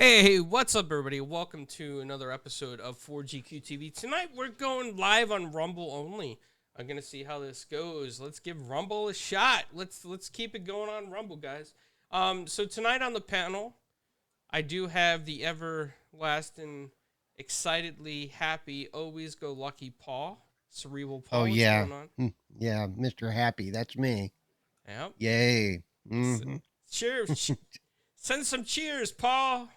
Hey, what's up, everybody? Welcome to another episode of 4GQTV. Tonight, we're going live on Rumble only. I'm gonna see how this goes. Let's give Rumble a shot. Let's keep it going on Rumble, guys. So tonight on the panel, I do have the everlasting, excitedly happy, always go lucky Paul, Cerebral Paul. Oh What's yeah, going on? yeah, Mr. Happy, that's me. Yep. Yay. Mm-hmm. Cheers. Send some cheers, Paul.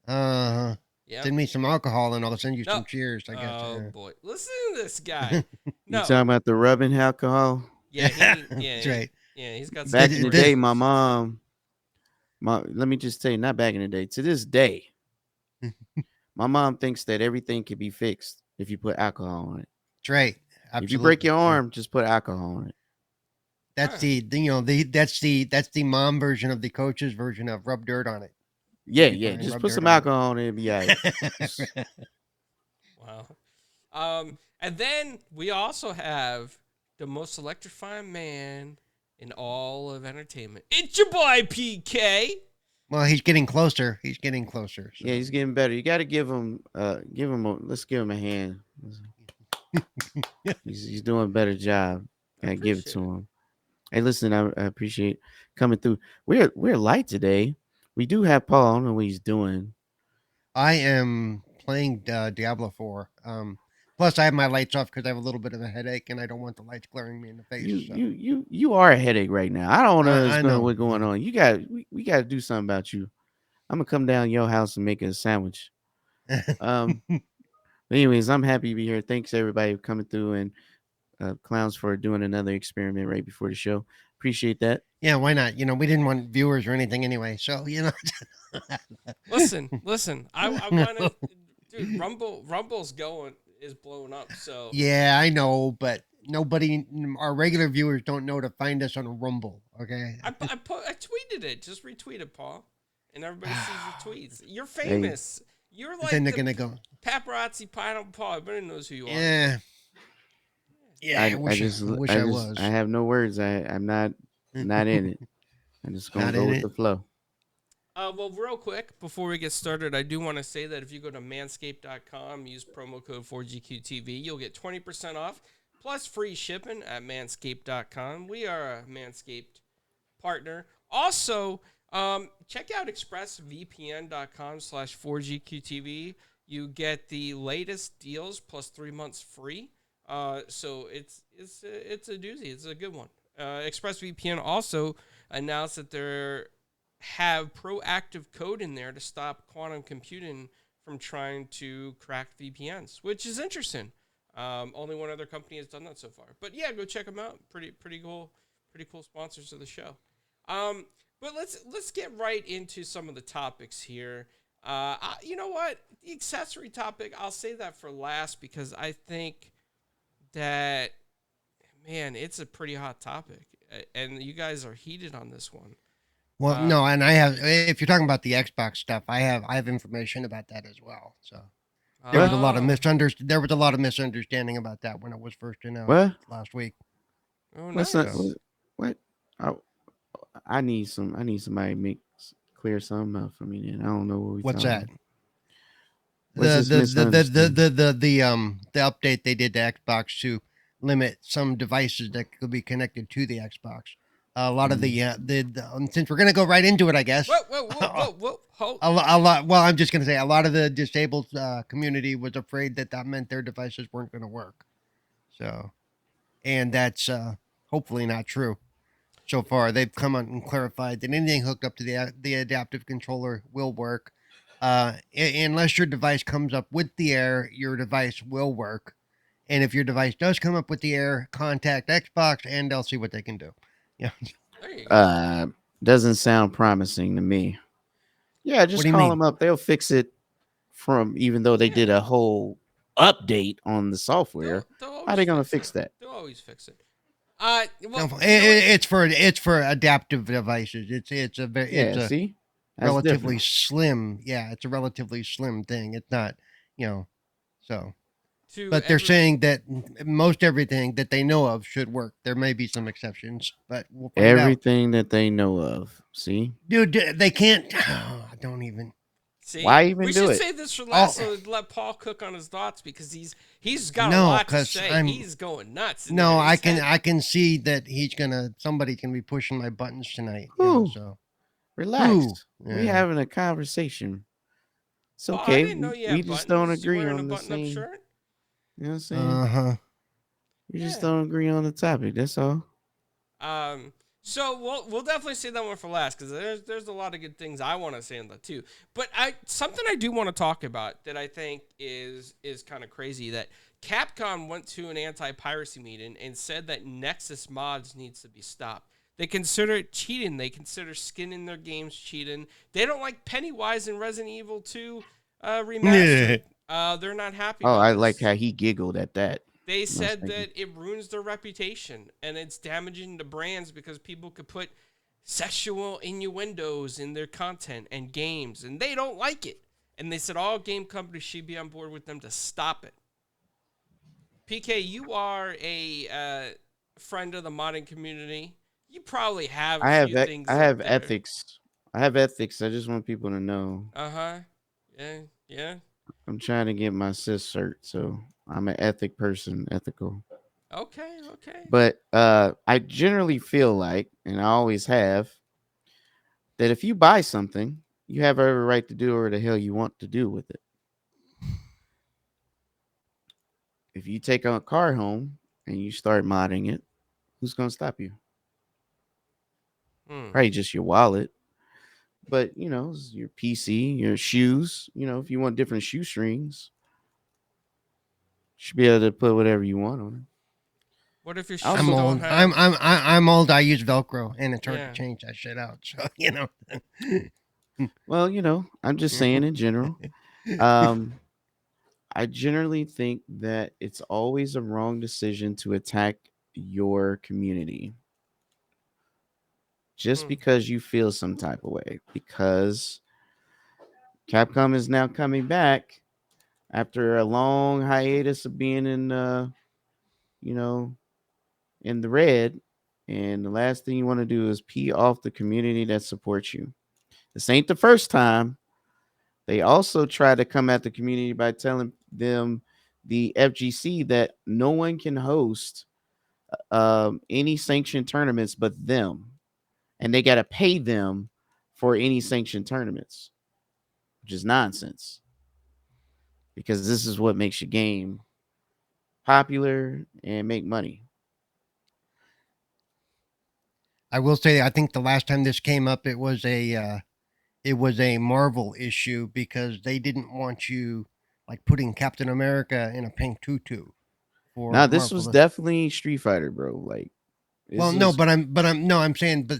Uh-huh. Yep. Send me some alcohol and I'll send you No. some cheers, I guess. Oh boy, listen to this guy. You No. talking about the rubbing alcohol? Yeah, That's right. Yeah, he's got Back some in the horses. day, my mom, let me just say, not back in the day, to this day, my mom thinks that everything can be fixed if you put alcohol on it. That's right. Absolutely. If you break your arm, just put alcohol on it. That's that's the mom version of the coach's version of rub dirt on it. Yeah, just put some alcohol on it and be all right. Wow. And then we also have the most electrifying man in all of entertainment. It's your boy PK. Well, he's getting closer. He's getting closer. So. Yeah, he's getting better. You got to give him let's give him a hand. he's doing a better job. I give it to him. Hey, listen, I appreciate coming through. We're light today. We do have Paul. I don't know what he's doing. I am playing Diablo 4. Plus, I have my lights off because I have a little bit of a headache, and I don't want the lights glaring me in the face. You are a headache right now. I don't know what's going on. We got to do something about you. I'm gonna come down your house and make a sandwich. But anyways, I'm happy to be here. Thanks everybody for coming through, and Clowns for doing another experiment right before the show. Appreciate that. Yeah, why not? We didn't want viewers or anything anyway, so Listen. I want to, dude. Rumble's is blowing up. So yeah, I know, but nobody, our regular viewers don't know to find us on Rumble. Okay, I tweeted it. Just retweet it, Paul, and everybody sees your tweets. You're famous. Hey. You're like then they're gonna go paparazzi Pineapple Paul. Everybody knows who you are. Yeah. I wish I was. I have no words. I'm not in it. I'm just gonna go with the flow. Well, real quick, before we get started, I do want to say that if you go to manscaped.com, use promo code 4GQTV, you'll get 20% off, plus free shipping at manscaped.com. We are a Manscaped partner. Also, check out expressvpn.com/4GQTV. You get the latest deals plus 3 months free. So it's a doozy. It's a good one. ExpressVPN also announced that they're have proactive code in there to stop quantum computing from trying to crack VPNs, which is interesting. Only one other company has done that so far. But yeah, go check them out. Pretty cool sponsors of the show. But let's get right into some of the topics here. You know what? The accessory topic, I'll save that for last because I think that, man, it's a pretty hot topic, and you guys are heated on this one. Well, no, and I have. If you're talking about the Xbox stuff, I have information about that as well. So there was a lot of misunderstanding about that when it was first announced last week. Oh, nice. What? I need somebody to clear something up for me. Then I don't know what we. What's that? What's the update they did to Xbox to limit some devices that could be connected to the Xbox. A lot of the since we're gonna go right into it, I guess. Whoa! A lot. Well, I'm just gonna say a lot of the disabled community was afraid that meant their devices weren't gonna work. So, and that's hopefully not true. So far, they've come out and clarified that anything hooked up to the adaptive controller will work. Unless your device comes up with the error, your device will work. And if your device does come up with the error, contact Xbox and they'll see what they can do. Yeah. Doesn't sound promising to me. Yeah, just call them up. They'll fix it even though they did a whole update on the software. How are they going to fix that? They'll always fix it. It's for adaptive devices. It's a relatively slim. Yeah, it's a relatively slim thing. It's not, so. But they're saying that most everything that they know of should work. There may be some exceptions, but we'll find everything that they know of. See, dude, they can't. Don't even. See, Why even we do should it? save this for last, so let Paul cook on his thoughts because he's got a No, lot to 'cause say. He's going nuts. In No, there. I can see that somebody's gonna be pushing my buttons tonight. You know, Whew. so Relax. We Yeah. having a conversation. It's Paul, I okay. didn't know you We had just don't buttons. You agree wearing a on the button-up same. shirt? You know what I'm saying? We just Yeah. don't agree on the topic. That's all. So we'll definitely say that one for last because there's a lot of good things I want to say on that too. But something I do want to talk about that I think is kind of crazy, that Capcom went to an anti-piracy meeting and said that NEXUS Mods needs to be stopped. They consider it cheating. They consider skinning their games cheating. They don't like Pennywise in Resident Evil 2 remastered. They're not happy Oh, about I this. like how he giggled at that. They said that it ruins their reputation and it's damaging the brands because people could put sexual innuendos in their content and games, and they don't like it. And they said all game companies should be on board with them to stop it. PK, you are a friend of the modding community. You probably have a few things. I have ethics. I have ethics. I just want people to know. Yeah. I'm trying to get my cis cert, so I'm an ethical. Okay. But I generally feel like, and I always have, that if you buy something, you have every right to do whatever the hell you want to do with it. If you take a car home and you start modding it, who's gonna stop you? Probably just your wallet. But your PC, your shoes. If you want different shoestrings, you should be able to put whatever you want on it. What if your shoes I'm old. don't have... I'm old. I use Velcro, and it's hard to change that shit out. So Well, I'm just saying in general. I generally think that it's always a wrong decision to attack your community just because you feel some type of way. Because Capcom is now coming back after a long hiatus of being in the red, and the last thing you want to do is pee off the community that supports you. This ain't the first time. They also try to come at the community by telling them, the FGC, that no one can host any sanctioned tournaments but them, and they got to pay them for any sanctioned tournaments, which is nonsense, because this is what makes your game popular and make money. I will say, I think the last time this came up, it was a Marvel issue because they didn't want you like putting Captain America in a pink tutu. Now this was definitely Street Fighter, bro. Like, I'm saying,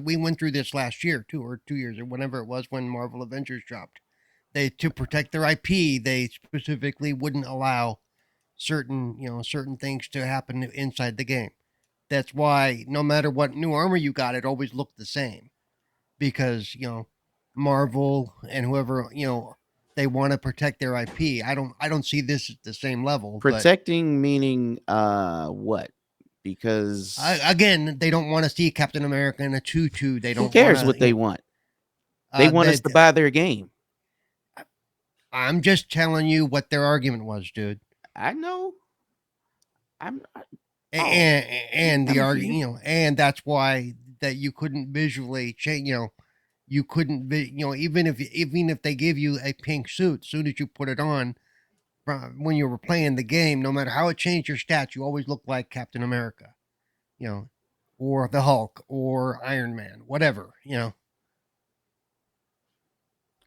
we went through this last year, 2 years or whenever it was when Marvel Avengers dropped. To protect their IP, they specifically wouldn't allow certain things to happen inside the game. That's why no matter what new armor you got, it always looked the same, because Marvel and whoever they want to protect their IP. I don't see this at the same level. Protecting meaning what? Because again, they don't want to see Captain America in a tutu. They don't. Who cares what they want? They want us to buy their game. I'm just telling you what their argument was, dude. I know. And the argument, and that's why that you couldn't visually change. You couldn't, even if they give you a pink suit, as soon as you put it on, when you were playing the game, no matter how it changed your stats, you always look like Captain America, or the Hulk or Iron Man, whatever, Hey,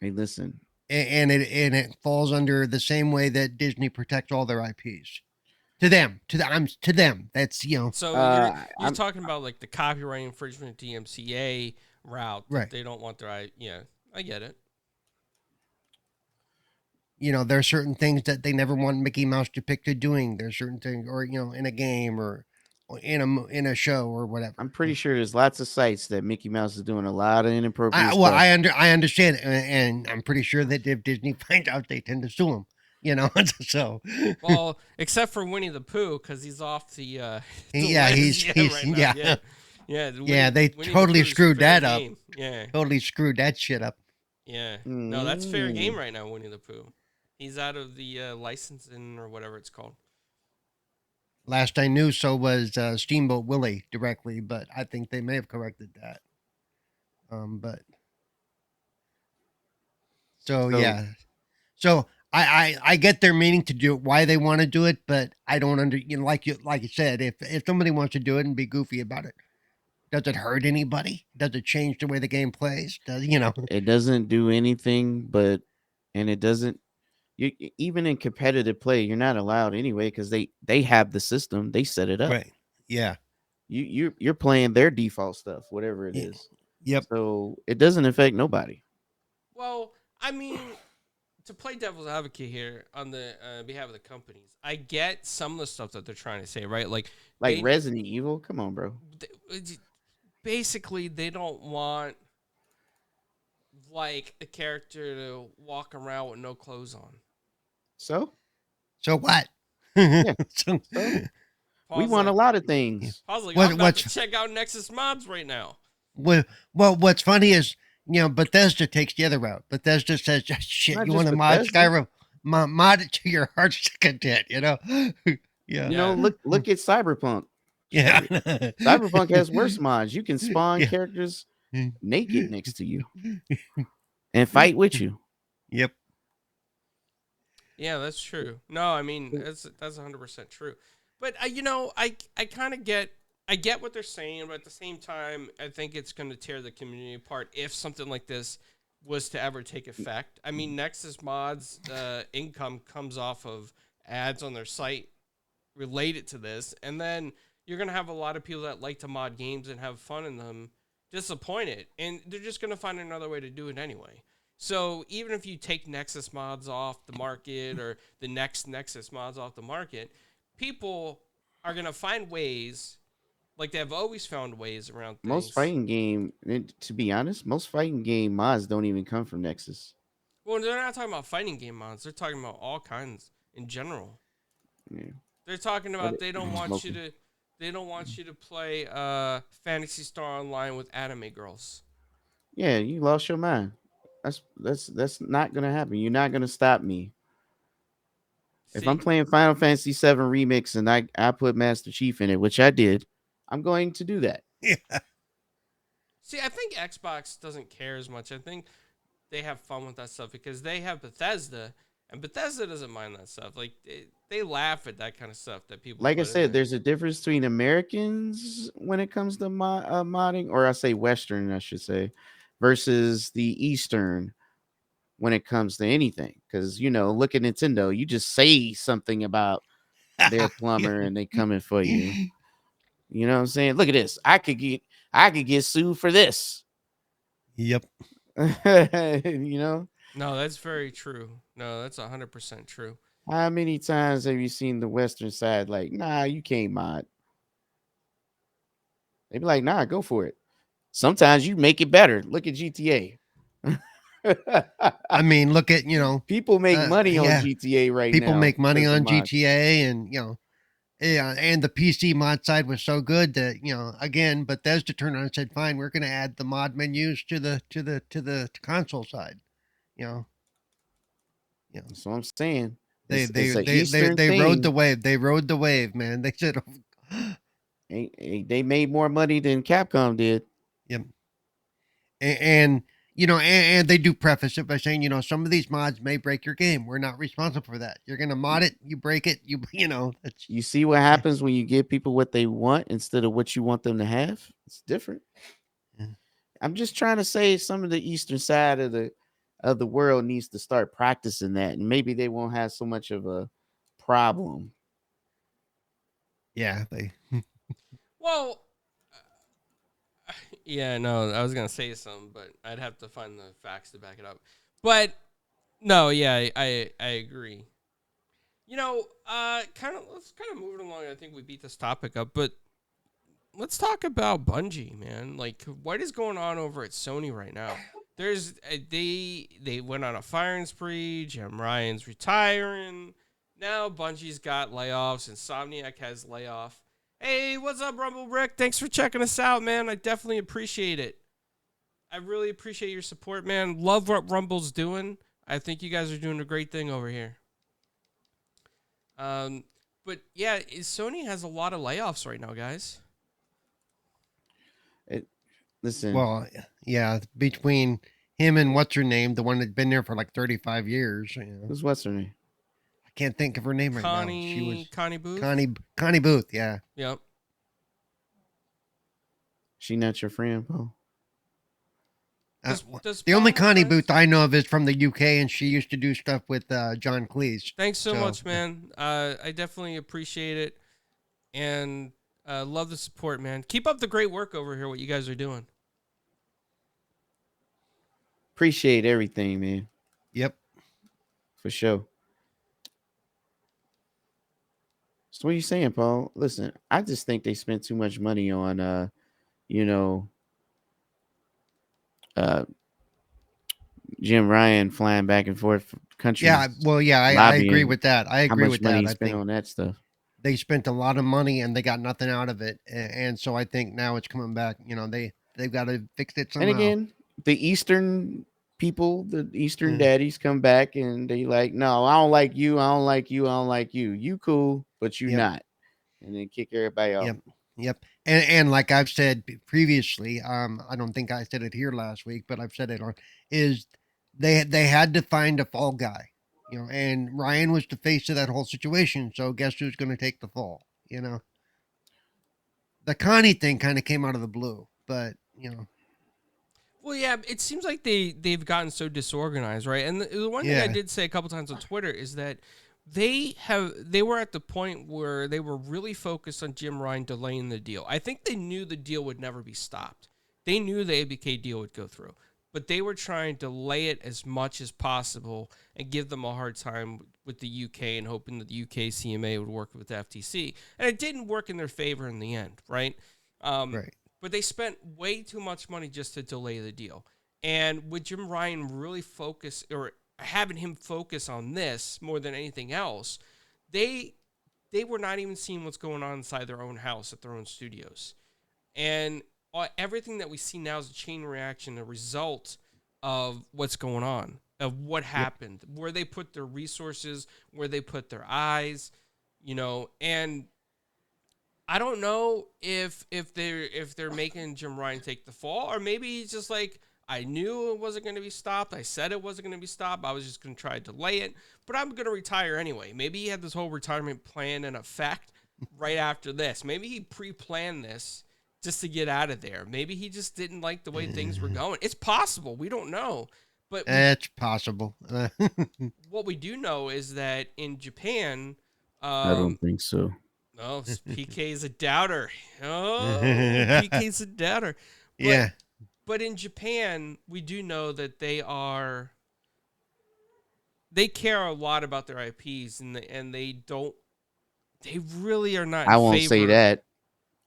listen. And it falls under the same way that Disney protects all their IPs. To them. That's So you're talking about like the copyright infringement DMCA route, right? They don't want their I get it. There are certain things that they never want Mickey Mouse depicted doing. There's certain things, or in a game or in a show or whatever. I'm pretty sure there's lots of sites that Mickey Mouse is doing a lot of inappropriate stuff. Well, I understand, and I'm pretty sure that if Disney finds out, they tend to sue him. So well, except for Winnie the Pooh, because he's off the he's right now. They totally screwed that up. Totally screwed that shit up. Yeah. No, that's fair game right now, Winnie the Pooh. He's out of the licensing or whatever it's called. Last I knew, so was Steamboat Willie directly, but I think they may have corrected that. But so yeah, so I get their meaning to do it, why they want to do it, but I don't like you said, if somebody wants to do it and be goofy about it, does it hurt anybody? Does it change the way the game plays? Does It doesn't do anything, and it doesn't. Even in competitive play, you're not allowed anyway because they have the system, they set it up. Right. Yeah. You're playing their default stuff, whatever it is. Yep. So it doesn't affect nobody. Well, I mean, to play devil's advocate here on the behalf of the companies, I get some of the stuff that they're trying to say, right? Like Resident Evil. Come on, bro. Basically, they don't want like a character to walk around with no clothes on. So what? Yeah. We want a lot of things. I'm about to check out Nexus Mods right now. Well, what's funny is, Bethesda takes the other route. Bethesda says, shit, you want to mod Skyrim? Mod it to your heart's content, Yeah. Look at Cyberpunk. Yeah. Cyberpunk has worse mods. You can spawn characters naked next to you and fight with you. Yep. Yeah, that's true. No, I mean that's 100% true. But I kind of get what they're saying, but at the same time, I think it's going to tear the community apart if something like this was to ever take effect. I mean, Nexus Mods income comes off of ads on their site related to this, and then you're going to have a lot of people that like to mod games and have fun in them disappointed, and they're just going to find another way to do it anyway. So even if you take Nexus Mods off the market or the next Nexus Mods off the market, people are going to find ways, like they have always found ways around things. Most fighting game, to be honest, most fighting game mods don't even come from Nexus. Well, they're not talking about fighting game mods. They're talking about all kinds in general. Yeah. They're talking about they don't want you to play Phantasy Star Online with anime girls. Yeah, you lost your mind. That's not gonna happen. You're not gonna stop me. See? If I'm playing Final Fantasy VII Remix and I put Master Chief in it, which I did, I'm going to do that. Yeah. See, I think Xbox doesn't care as much. I think they have fun with that stuff because they have Bethesda, and Bethesda doesn't mind that stuff. Like they laugh at that kind of stuff that people. Like I said, there's a difference between Americans when it comes to modding, or I say Western, I should say, versus the Eastern when it comes to anything. Because look at Nintendo, you just say something about their plumber and they coming for you. You know what I'm saying? Look at this. I could get sued for this. Yep. No, that's very true. No, that's 100% true. How many times have you seen the Western side like, nah, you can't mod? They be like, nah, go for it. Sometimes you make it better. Look at GTA. I mean, look at, people make money on GTA right now. People make money on GTA, and and the PC mod side was so good that again, Bethesda turned on and said, "Fine, we're going to add the mod menus to the console side." That's what I'm saying. They rode the wave. They rode the wave, man. They said, they made more money than Capcom did. Yep. And they do preface it by saying, some of these mods may break your game. We're not responsible for that. You're going to mod it, you break it, you see what happens when you give people what they want instead of what you want them to have? It's different. Yeah. I'm just trying to say some of the Eastern side of the world needs to start practicing that, and maybe they won't have so much of a problem. Yeah, well, yeah, no, I was gonna say something, but I'd have to find the facts to back it up. But no, yeah, I agree. Let's kind of move it along. I think we beat this topic up, but let's talk about Bungie, man. Like, what is going on over at Sony right now? There's they went on a firing spree. Jim Ryan's retiring. Now Bungie's got layoffs. Insomniac has layoff. Hey, what's up, Rumble Rick? Thanks for checking us out, man. I definitely appreciate it. I really appreciate your support, man. Love what Rumble's doing. I think you guys are doing a great thing over here. But yeah, Sony has a lot of layoffs right now, guys. Listen. Well, yeah, between him and what's her name, the one that's been there for like 35 years. You know. Who's what's her name? I can't think of her name right now. She was Connie Booth. Connie Booth. Yeah. Yep. She not your friend, Paul? The only Connie Booth I know of is from the UK, and she used to do stuff with John Cleese. Thanks so much, man. I definitely appreciate it, and love the support, man. Keep up the great work over here. What you guys are doing. Appreciate everything, man. Yep. For sure. So what are you saying, Paul? Listen, I just think they spent too much money on Jim Ryan flying back and forth countries. Yeah, well, yeah, I agree with that. I agree with that. How much money he spent on that stuff? They spent a lot of money and they got nothing out of it, and so I think now it's coming back. You know, they've got to fix it somehow. And again, the Eastern people, the Eastern daddies come back and they like, no, I don't like you, I don't like you, I don't like you. You cool, but you not, and then kick everybody off. Yep. And like I've said previously, I don't think I said it here last week, but I've said it on is they had to find a fall guy, you know, and Ryan was the face of that whole situation. So guess who's going to take the fall? You know, the Connie thing kind of came out of the blue, but you know. Well, yeah, it seems like they've gotten so disorganized, right? And the one thing I did say a couple times on Twitter is that they were at the point where they were really focused on Jim Ryan delaying the deal. I think they knew the deal would never be stopped. They knew the ABK deal would go through, but they were trying to delay it as much as possible and give them a hard time with the UK and hoping that the UK CMA would work with the FTC. And it didn't work in their favor in the end, right? Right. But they spent way too much money just to delay the deal. And with Jim Ryan really focus or having him focus on this more than anything else, they were not even seeing what's going on inside their own house at their own studios. And everything that we see now is a chain reaction, a result of what's going on, of what happened, where they put their resources, where they put their eyes, you know, and I don't know if they're making Jim Ryan take the fall, or maybe he's just like, I knew it wasn't going to be stopped. I said it wasn't going to be stopped. I was just going to try to delay it, but I'm going to retire anyway. Maybe he had this whole retirement plan in effect right after this. Maybe he pre-planned this just to get out of there. Maybe he just didn't like the way things were going. It's possible. We don't know. But it's possible. What we do know is that in Japan, I don't think so. Oh, PK is a doubter. Oh, PK's a doubter. But, But in Japan, we do know that they care a lot about their IPs, and they really are not. I won't say that.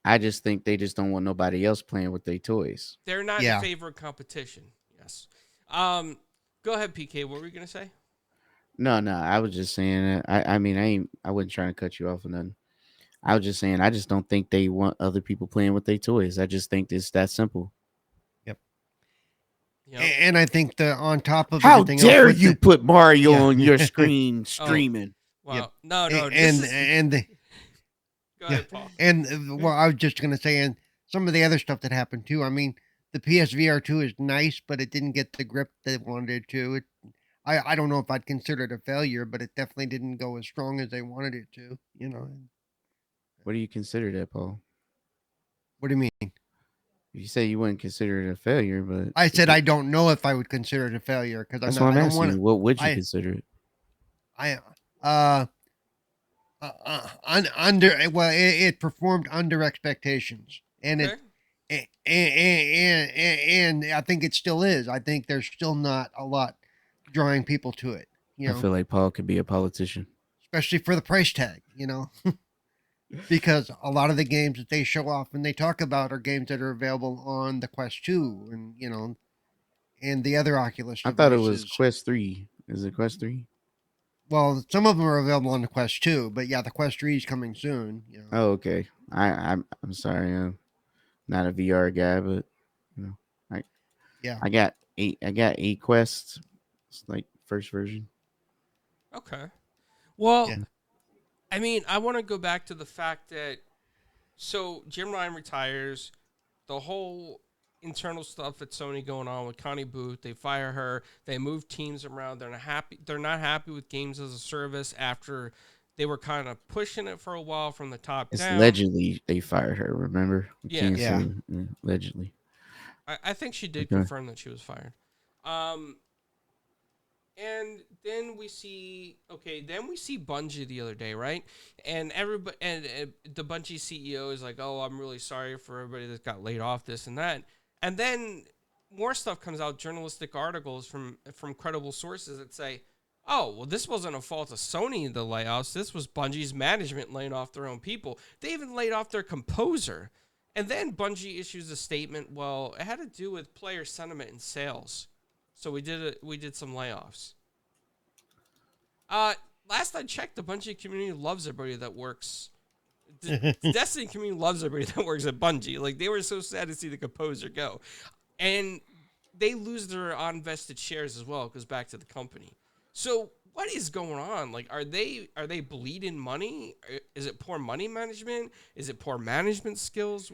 I just think they just don't want nobody else playing with their toys. They're not in favor of competition. Yes. Go ahead, PK. What were you gonna say? No. I was just saying. I wasn't trying to cut you off or nothing. I was just saying, I just don't think they want other people playing with their toys. I just think it's that simple. Yep. And I think on top of how dare you put Mario on your screen streaming? Wow. Yep. No. Go ahead, Paul. And well, I was just gonna say, and some of the other stuff that happened too. I mean, the PSVR 2 is nice, but it didn't get the grip that it wanted to. I don't know if I'd consider it a failure, but it definitely didn't go as strong as they wanted it to. You know. What do you consider that, Paul? What do you mean? You say you wouldn't consider it a failure, but I said I don't know if I would consider it a failure because that's what I'm asking you. What would you consider it? It performed under expectations, and and I think it still is. I think there's still not a lot drawing people to it. You know? I feel like Paul could be a politician, especially for the price tag. You know. Because a lot of the games that they show off and they talk about are games that are available on the Quest 2 and, you know, and the other Oculus devices. I thought it was Quest 3. Is it Quest 3? Well, some of them are available on the Quest 2, but yeah, the Quest 3 is coming soon. You know. Oh, okay. I'm sorry. I'm not a VR guy, but, you know. Yeah. I got 8 quests. It's like first version. Okay. Well, Yeah. I mean, I want to go back to the fact that so Jim Ryan retires, the whole internal stuff at Sony going on with Connie Booth. They fire her. They move teams around. They're not happy. They're not happy with games as a service after they were kind of pushing it for a while from the top It's down. allegedly they fired her. Remember, we Yeah, can't Yeah. say allegedly. I think she did Okay. confirm that she was fired. Um, and then we see then we see Bungie the other day, right? And everybody and the Bungie CEO is like, "Oh, I'm really sorry for everybody that got laid off, this and that." And then more stuff comes out, journalistic articles from credible sources that say, "Oh, well, this wasn't a fault of Sony, the layoffs. This was Bungie's management laying off their own people. They even laid off their composer." And then Bungie issues a statement, "Well, it had to do with player sentiment and sales. So we did some layoffs." Uh, Last I checked, the Bungie community loves everybody that works. The Destiny community loves everybody that works at Bungie. Like, they were so sad to see the composer go, and they lose their unvested shares as well. It goes back to the company. So what is going on? Like, are they bleeding money? Is it poor money management? Is it poor management skills?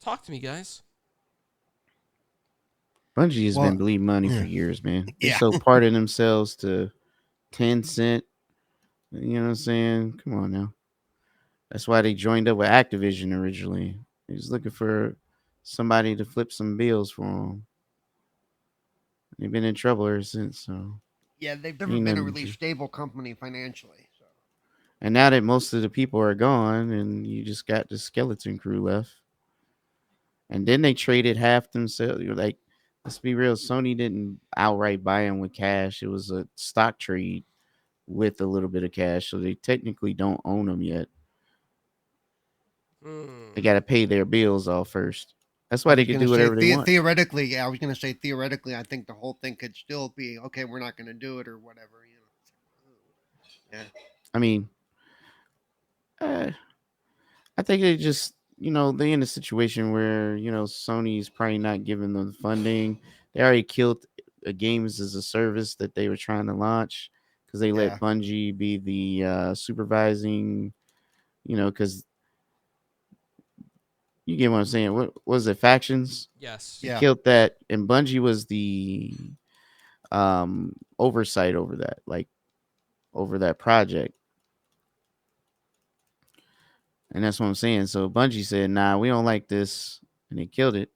Talk to me, guys. Bungie has been Well, bleeding money for yeah. years, man. They Yeah. sold part of themselves to Tencent. You know what I'm saying? Come on now. That's why they joined up with Activision originally. He was looking for somebody to flip some bills for them. They've been in trouble ever since. So Yeah, they've never ain't been a nothing really to. stable company financially. So And now that most of the people are gone, and you just got the skeleton crew left, and then they traded half themselves. You're like, let's be real. Sony didn't outright buy them with cash. It was a stock trade with a little bit of cash, so they technically don't own them yet. They Hmm. got to pay their bills off first. That's I why they was could gonna do say whatever they want. theoretically. Yeah, I was gonna say theoretically. I think the whole thing could still be okay. We're not gonna do it or whatever. Yeah. I mean, uh, I think they just, they're in a situation where, Sony's probably not giving them the funding. They already killed a games as a service that they were trying to launch because they let Yeah. Bungie be the supervising, because you get what I'm saying. What was it? Factions? Yes. They Yeah. killed that, and Bungie was the oversight over that, like over that project. And that's what I'm saying. So Bungie said, "Nah, we don't like this," and they killed it.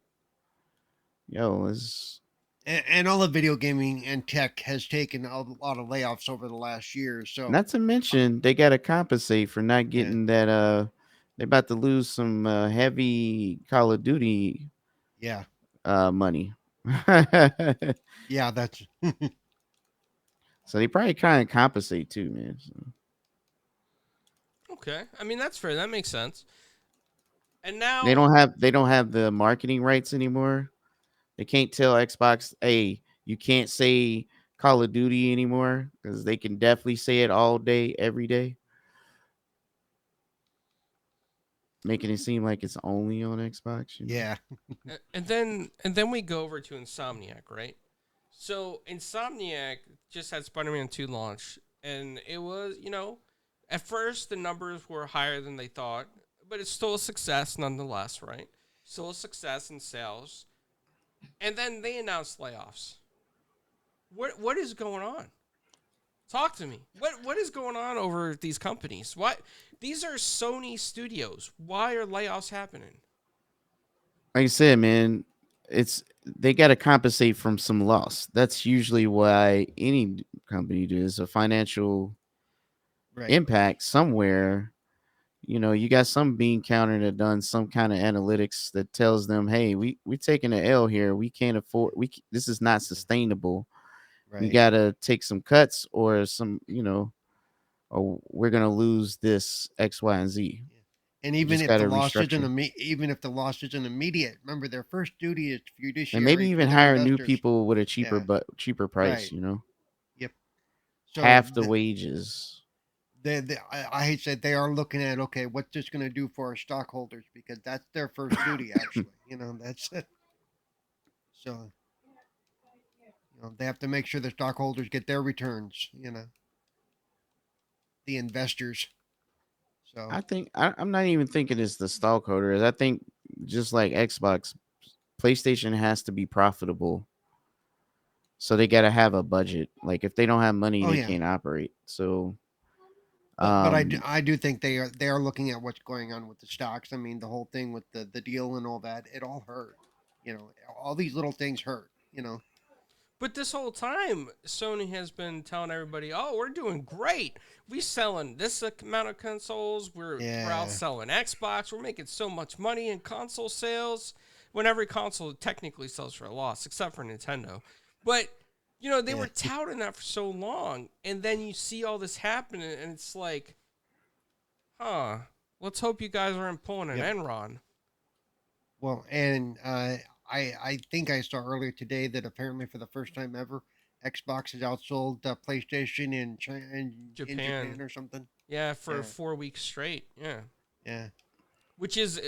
Yo, it's And all of video gaming and tech has taken a lot of layoffs over the last year. So not to mention they got to compensate for not yeah. getting that. They about to lose some heavy Call of Duty Yeah. money. Yeah. That's So they probably kind of compensate too, man. So Okay. I mean, that's fair. That makes sense. And they now, don't have the marketing rights anymore. They can't tell Xbox, "Hey, you can't say Call of Duty anymore," because they can definitely say it all day, every day, making it seem like it's only on Xbox. yeah. and then we go over to Insomniac, right? So Insomniac just had Spider-Man 2 launch, and it was, at first the numbers were higher than they thought, but it's still a success nonetheless, right? Still a success in sales. And then they announced layoffs. What is going on? Talk to me. What is going on over these companies? Why these are Sony studios? Why are layoffs happening? Like I said, man, it's they got to compensate from some loss. That's usually why any company does a financial Right. impact somewhere. You got some bean counter that done some kind of analytics that tells them, "Hey, we taking an L here. We can't afford. This is not sustainable. We Right. got to take some cuts or some, or we're gonna lose this X, Y, and Z. Yeah. And We even just if got the to loss isn't restructure." even if the loss isn't immediate, remember their first duty is And maybe fiduciary for even their hire new investors. people with a Yeah. cheaper price. Right. Yep. So Half the wages. I hate to say they are looking at okay, what's this going to do for our stockholders because that's their first duty actually. That's it. So They have to make sure the stockholders get their returns. The investors. So I think I'm not even thinking it's the stockholders. I think just like Xbox, PlayStation has to be profitable. So they got to have a budget. Like if they don't have money, oh they yeah, can't operate. So but um I do think they are looking at what's going on with the stocks. I mean, the whole thing with the deal and all that, it all hurt. All these little things hurt. But this whole time, Sony has been telling everybody, "Oh, we're doing great. We selling this amount of consoles. We're Yeah, outselling Xbox. We're making so much money in console sales. When every console technically sells for a loss, except for Nintendo. But they yeah. were touting that for so long, and then you see all this happening, and it's like, huh? Let's hope you guys aren't pulling an Yep. Enron. Well, and I think I saw earlier today that apparently for the first time ever, Xbox has outsold PlayStation in Japan Japan, or something. yeah, for Yeah, 4 weeks straight, yeah. yeah, Which is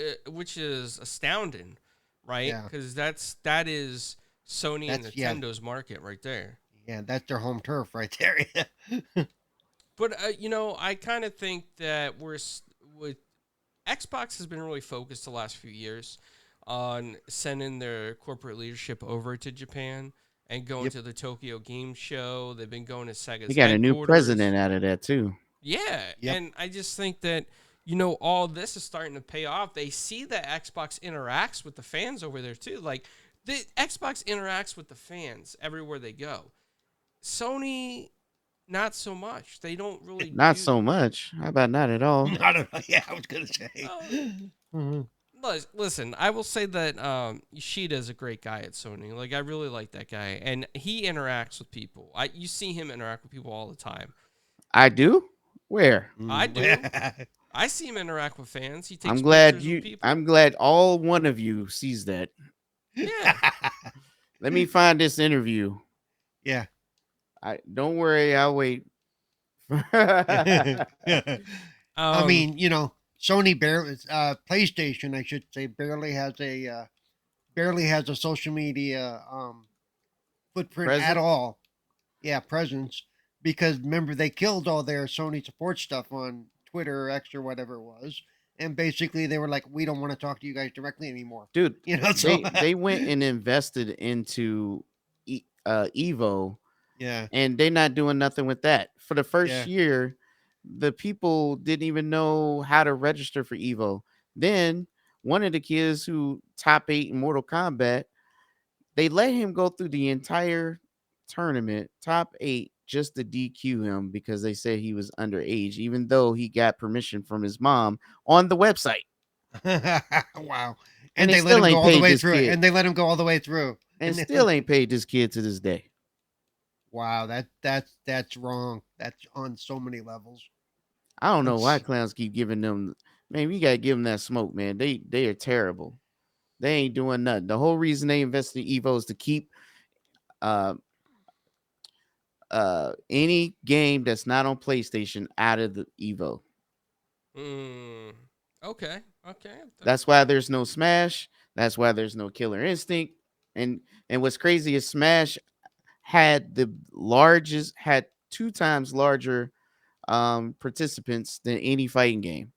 astounding, right? yeah. Because that is Sony and That's yeah, Nintendo's market right there. yeah. That's their home turf right there. But I kind of think that with Xbox has been really focused the last few years on sending their corporate leadership over to Japan and going Yep. to the Tokyo Game Show. They've been going to they Sega's got a new headquarters. president out of that too. Yeah, Yep. and I just think that all this is starting to pay off. They see that Xbox interacts with the fans over there too. Like the Xbox interacts with the fans everywhere they go. Sony, not so much. They don't really Not do. so much. How about not at all? I don't know. Yeah, I was gonna say. Well, Mhm. listen, I will say that Ishida is a great guy at Sony. Like I really like that guy, and he interacts with people. You see him interact with people all the time. I do. Where? I do. Mm. I see him interact with fans. He I'm takes glad pictures with you. people. I'm glad all one of you sees that. Yeah. Let me find this interview. Yeah. I don't worry. I'll wait. I Um. mean, Sony barely, PlayStation, I should say, barely has a social media footprint at Present, all. Yeah, presence, because remember they killed all their Sony support stuff on Twitter or X or whatever it was, and basically they were like, we don't want to talk to you guys directly anymore. dude. So They went and invested into Evo, yeah, and they're not doing nothing with that. For the first yeah. year, the people didn't even know how to register for Evo. Then one of the kids who top 8 in Mortal Kombat, they let him go through the entire tournament, top 8, just to DQ him because they said he was underage, even though he got permission from his mom on the website. Wow. And And they they let still him go ain't all the paid way this through. kid. And they let him go all the way through. And still ain't paid this kid to this day. Wow, that's wrong. That's on so many levels. I don't know why That's clowns keep giving them. Man, we gotta give them that smoke, man. They are terrible. They ain't doing nothing. The whole reason they invested in Evo is to keep uh any game that's not on PlayStation out of the Evo. Mm, okay. Okay. That's why there's no Smash. That's why there's no Killer Instinct. And what's crazy is Smash had 2 times larger participants than any fighting game.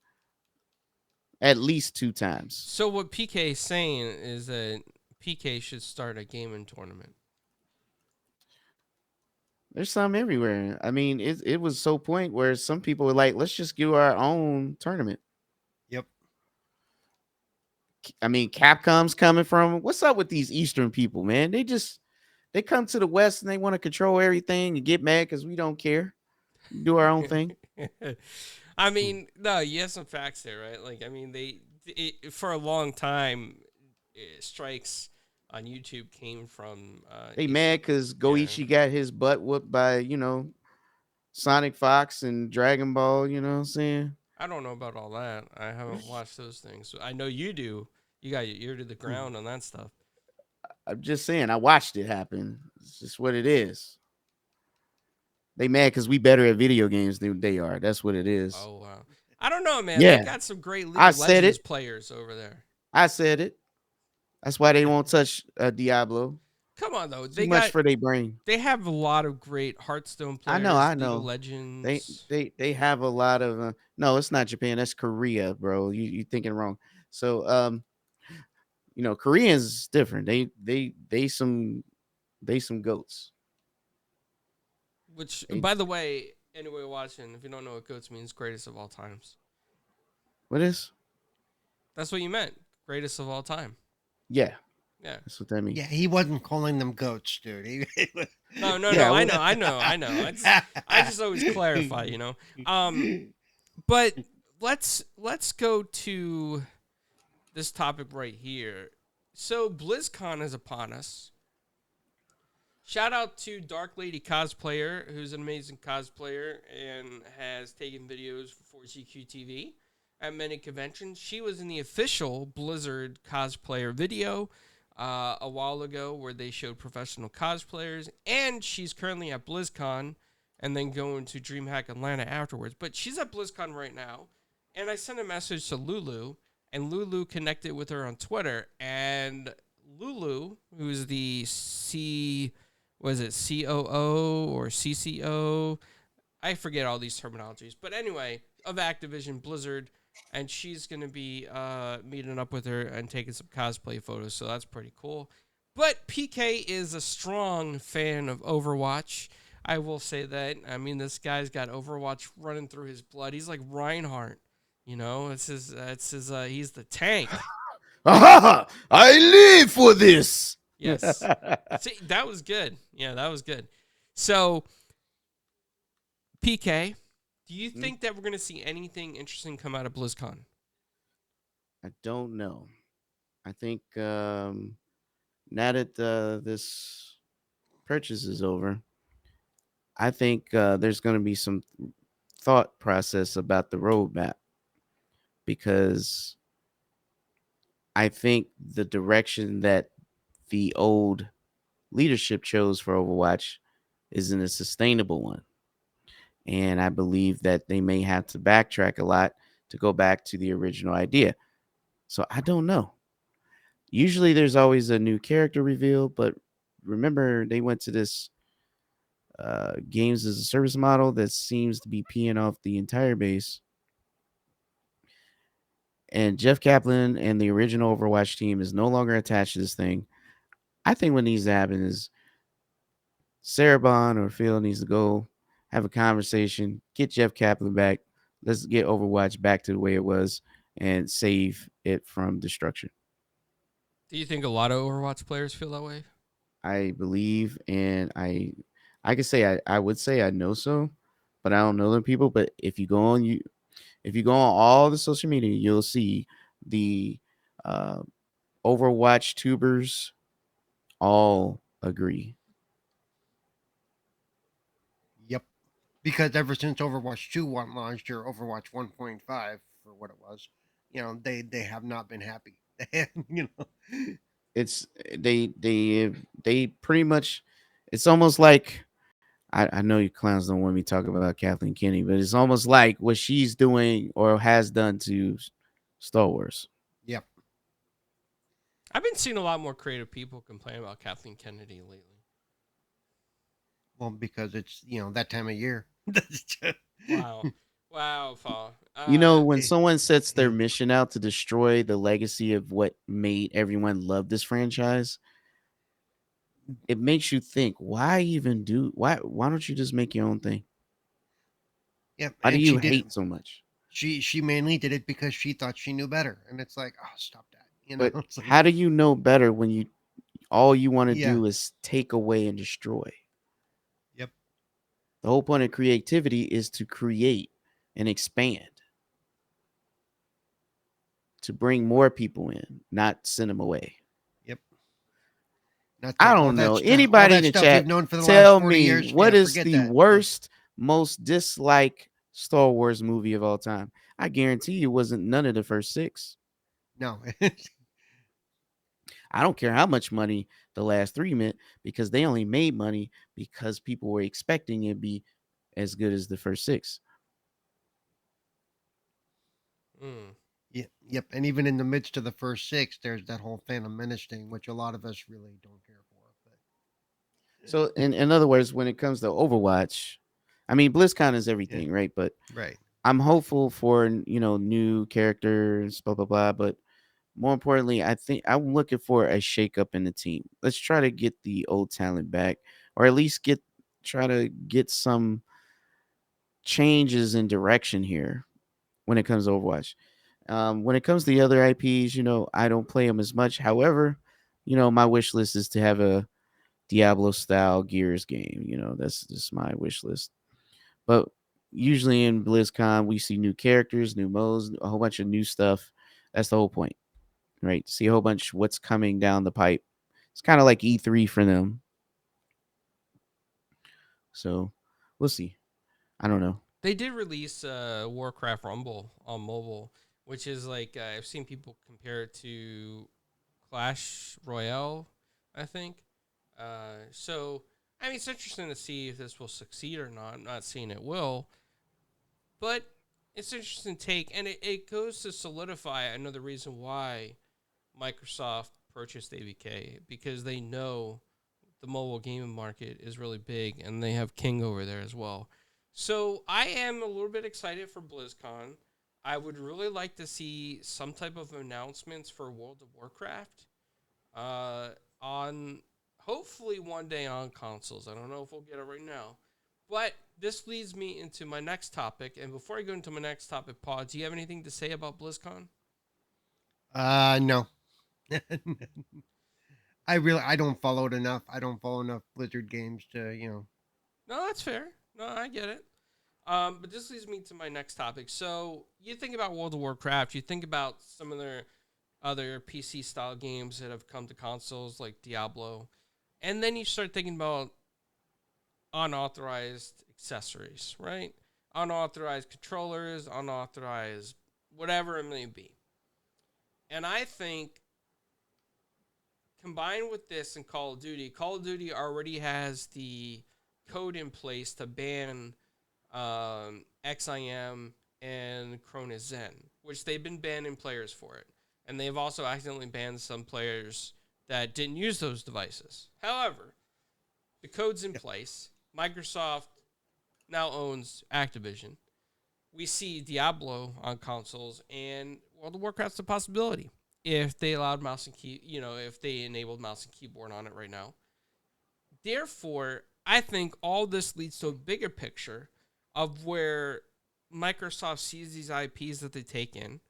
At least 2 times. So what PK is saying is that PK should start a gaming tournament. There's some everywhere. I mean, it was so point where some people were like, let's just do our own tournament. yep. I mean, Capcom's coming from. What's up with these Eastern people, man? They come to the West and they want to control everything and get mad because we don't care. Do our own thing. I mean, no, you have some facts there, right? Like, I mean, for a long time, strikes on YouTube came from They mad because yeah. Goichi got his butt whooped by, Sonic Fox and Dragon Ball, you know what I'm saying? I don't know about all that. I haven't watched those things. I know you do. You got your ear to the ground on that stuff. I'm just saying, I watched it happen. It's just what it is. They mad because we better at video games than they are. That's what it is. Oh wow. I don't know, man. They Yeah, got some great League I of said Legends it. players over there. I said it. That's why they won't touch Diablo. Come on though, Too much for their brain. they have a lot of great Hearthstone players, I League of know. They Legends. they have a lot of no, it's not Japan, that's Korea, bro. You thinking wrong. So Koreans different. They some goats. Which, They, by the way, anyway, watching, if you don't know what goats means, greatest of all times. what is? That's what you meant, greatest of all time. Yeah, Yeah. that's what that means. Yeah, he wasn't calling them goats, dude. No, no, Yeah, no. I well, know, I know, I know. I just always clarify, But let's go to this topic right here. So BlizzCon is upon us. Shout out to Dark Lady Cosplayer, who's an amazing cosplayer and has taken videos for 4GQ TV at many conventions. She was in the official Blizzard cosplayer video a while ago where they showed professional cosplayers, and she's currently at BlizzCon and then going to DreamHack Atlanta afterwards. But she's at BlizzCon right now, and I sent a message to Lulu, and Lulu connected with her on Twitter, and Lulu, who's the was it COO or CCO? I forget all these terminologies. But anyway, of Activision Blizzard, and she's going to be meeting up with her and taking some cosplay photos, so that's pretty cool. But PK is a strong fan of Overwatch. I will say that. I mean, this guy's got Overwatch running through his blood. He's like Reinhardt. He's the tank. I live for this. Yes. See, that was good. Yeah, that was good. So, PK, do you think that we're going to see anything interesting come out of BlizzCon? I don't know. I think now that this purchase is over, I think there's going to be some thought process about the roadmap, because I think the direction that the old leadership chose for Overwatch isn't a sustainable one. And I believe that they may have to backtrack a lot to go back to the original idea. So I don't know. Usually there's always a new character reveal, but remember they went to this games as a service model that seems to be peeing off the entire base. And Jeff Kaplan and the original Overwatch team is no longer attached to this thing. I think what needs to happen is Sarabon or Phil needs to go have a conversation, get Jeff Kaplan back. Let's get Overwatch back to the way it was and save it from destruction. Do you think a lot of Overwatch players feel that way? I believe, and I could say I would say I know so, but I don't know them people. But if you go on all the social media, you'll see the uh, Overwatch tubers all agree. Yep. Because ever since Overwatch 2 went launched, or Overwatch 1.5 for what it was, they have not been happy. It's they pretty much. It's almost like I know you clowns don't want me to talk about Kathleen Kennedy, but it's almost like what she's doing or has done to Star Wars. Yep. I've been seeing a lot more creative people complain about Kathleen Kennedy lately. Well, because it's that time of year. Wow. Wow, Paul. When someone sets their mission out to destroy the legacy of what made everyone love this franchise, it makes you think, why don't you just make your own thing? Yep. Why do And you hate so much? She mainly did it because she thought she knew better, and it's like, oh, stop that. But It's like, how do you know better when all you want to yeah. do is take away and destroy? Yep. The whole point of creativity is to create and expand, to bring more people in, not send them away. Yep. Not I all don't know. all Anybody that in the stuff we've chat, known for the last tell 40 me years. what Yeah, is forget the that. worst, most disliked Star Wars movie of all time? I guarantee you it wasn't none of the first six. No. I don't care how much money the last three meant, because they only made money because people were expecting it to be as good as the first six. Yep. And even in the midst of the first six, there's that whole Phantom Menace thing, which a lot of us really don't care for. But So, in other words, when it comes to Overwatch, I mean, BlizzCon is Yeah. everything, right? But Right. I'm hopeful for new characters, blah blah blah. But more importantly, I think I'm looking for a shakeup in the team. Let's try to get the old talent back, or at least try to get some changes in direction here when it comes to Overwatch. When it comes to the other IPs, I don't play them as much. However, my wish list is to have a Diablo style Gears game. That's just my wish list. But usually in BlizzCon, we see new characters, new modes, a whole bunch of new stuff. That's the whole point, right? See a whole bunch what's coming down the pipe. It's kind of like E3 for them. So we'll see. I don't know. They did release Warcraft Rumble on mobile, which is like I've seen people compare it to Clash Royale, I think. So I mean, it's interesting to see if this will succeed or not. I'm not saying it will, but it's an interesting take, and it goes to solidify another reason why Microsoft purchased ABK, because they know the mobile gaming market is really big, and they have King over there as well. So I am a little bit excited for BlizzCon. I would really like to see some type of announcements for World of Warcraft uh, on hopefully one day on consoles. I don't know if we'll get it right now. But this leads me into my next topic. And before I go into my next topic, Paul, do you have anything to say about BlizzCon? No. I don't follow it enough. I don't follow enough Blizzard games to. No, that's fair. No, I get it. But this leads me to my next topic. So you think about World of Warcraft, you think about some of their other PC style games that have come to consoles like Diablo, and then you start thinking about unauthorized accessories, right? Unauthorized controllers, unauthorized whatever it may be. And I think combined with this and Call of Duty already has the code in place to ban XIM and Cronus Zen, which they've been banning players for it. And they've also accidentally banned some players that didn't use those devices. However, the code's in place. Microsoft now owns Activision. We see Diablo on consoles, and World of Warcraft's a possibility if they allowed mouse and key, if they enabled mouse and keyboard on it right now. Therefore, I think all this leads to a bigger picture of where Microsoft sees these IPs that they take in.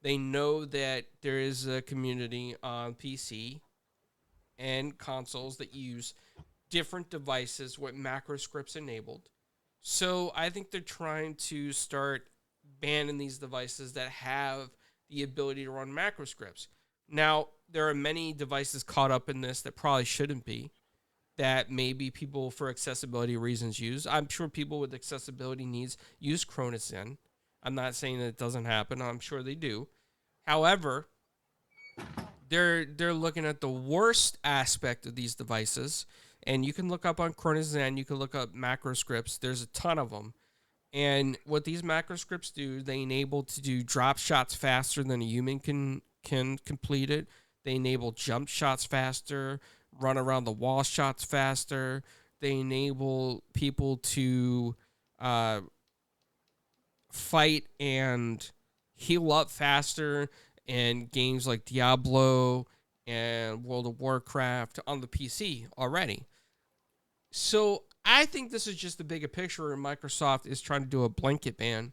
They know that there is a community on PC and consoles that use different devices with macro scripts enabled. So I think they're trying to start banning these devices that have the ability to run macro scripts. Now, there are many devices caught up in this that probably shouldn't be, that maybe people for accessibility reasons use. I'm sure people with accessibility needs use Cronus Zen. I'm not saying that it doesn't happen. I'm sure they do. However, they're looking at the worst aspect of these devices, and you can look up on Cronus Zen, you can look up macro scripts. There's a ton of them. And what these macro scripts do, they enable to do drop shots faster than a human can complete it. They enable jump shots faster, run around the wall shots faster. They enable people to fight and heal up faster in games like Diablo and World of Warcraft on the PC already. So I think this is just the bigger picture, and Microsoft is trying to do a blanket ban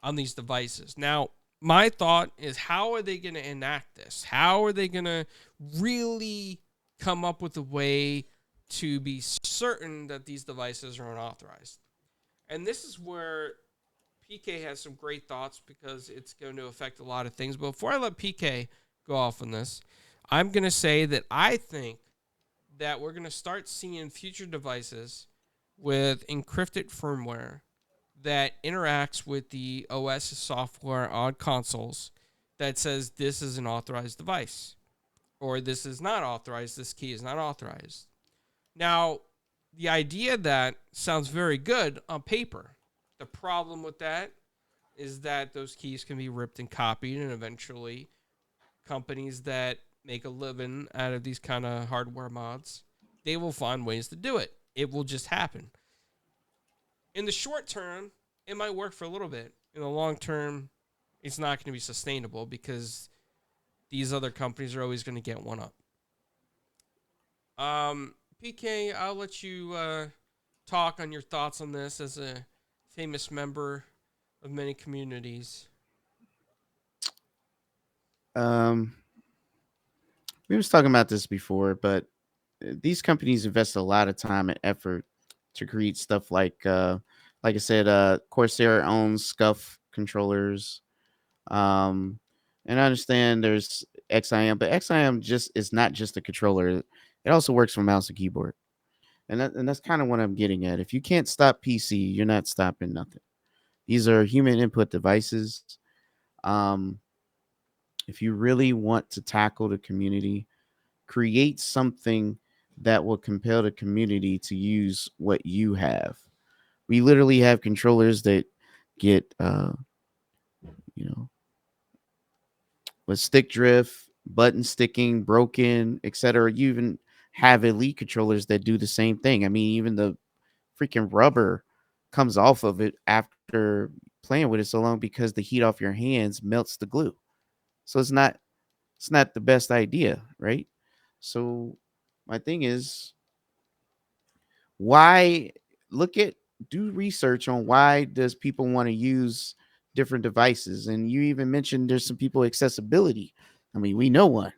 on these devices. Now, my thought is, how are they going to enact this? How are they going to really come up with a way to be certain that these devices are unauthorized? And this is where PK has some great thoughts, because it's going to affect a lot of things. But before I let PK go off on this, I'm going to say that I think that we're going to start seeing future devices with encrypted firmware that interacts with the OS software on consoles that says this is an authorized device, or this is not authorized, this key is not authorized. Now, the idea that sounds very good on paper. The problem with that is that those keys can be ripped and copied, and eventually companies that make a living out of these kind of hardware mods, they will find ways to do it. It will just happen. In the short term, it might work for a little bit. In the long term, it's not going to be sustainable because these other companies are always going to get one up. PK, I'll let you talk on your thoughts on this as a famous member of many communities. We was talking about this before, but these companies invest a lot of time and effort to create stuff like I said, Corsair owns Scuff controllers. Um, and I understand there's XIM, but XIM just is not just a controller. It also works for mouse and keyboard. And that's kind of what I'm getting at. If you can't stop PC, you're not stopping nothing. These are human input devices. Um, if you really want to tackle the community, create something that will compel the community to use what you have. We literally have controllers that get you know, with stick drift, button sticking, broken, etc. You even have elite controllers that do the same thing. I mean, even the freaking rubber comes off of it after playing with it so long because the heat off your hands melts the glue. So it's not the best idea, right? So my thing is, why look at do research on why does people want to use different devices? And you even mentioned there's some people accessibility. I mean, we know one